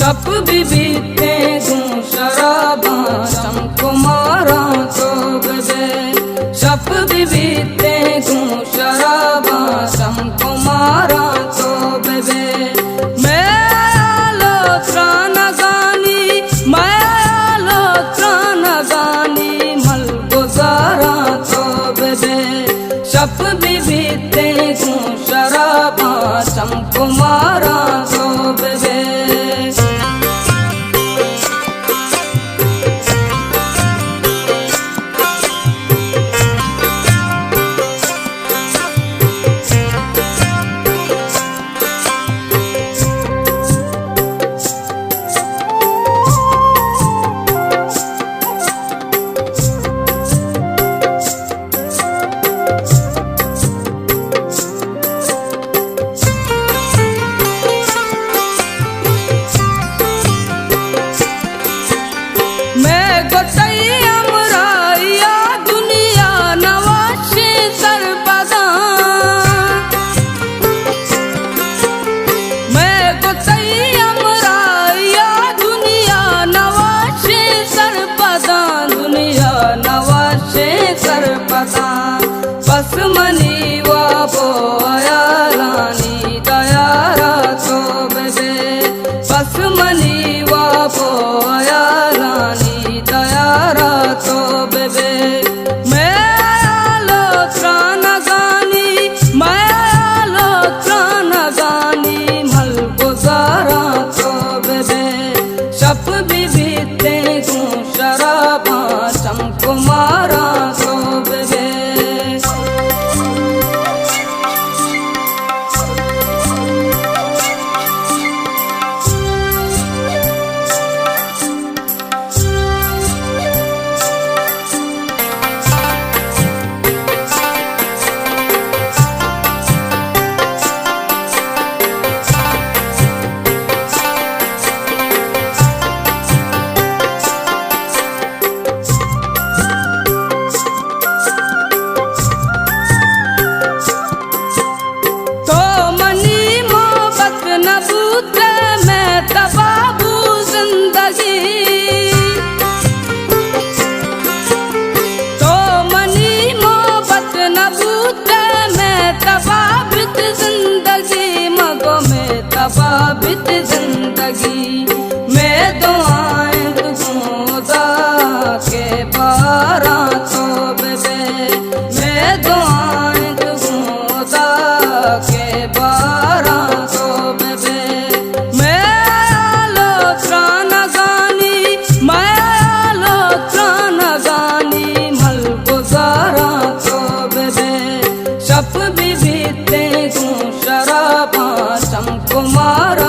शप भी बीते दूं शराबा शम कुमारा तो बजे शप भी बीते दूं शराबा शम कुमारा तो बजे मैं आलो त्रान गानी मैं आलो त्रान गानी मल गुजारा तो बजे शप भी बीते दूं शराबा शम कुमारा तो बजे बस मनी वापो आया रानी दयारा तो बजे बस मनी वापो आया रानी दयारा तो बजे मैं आलो त्रान गानी मैं आलो त्रान गानी मल गुजारा तो बजे शप भी बीते दूं शराबा शम कुमारा तो बजे तबाबित जिंदगी मैं दुआएं खुदा के बारा तो बजे मैं दुआएं खुदा के बारा तो बजे मैं आलो त्रान गानी मैं आलो त्रान गानी मल गुजारा तो बजे शप भी बीते दूं शराबा शम कुमारा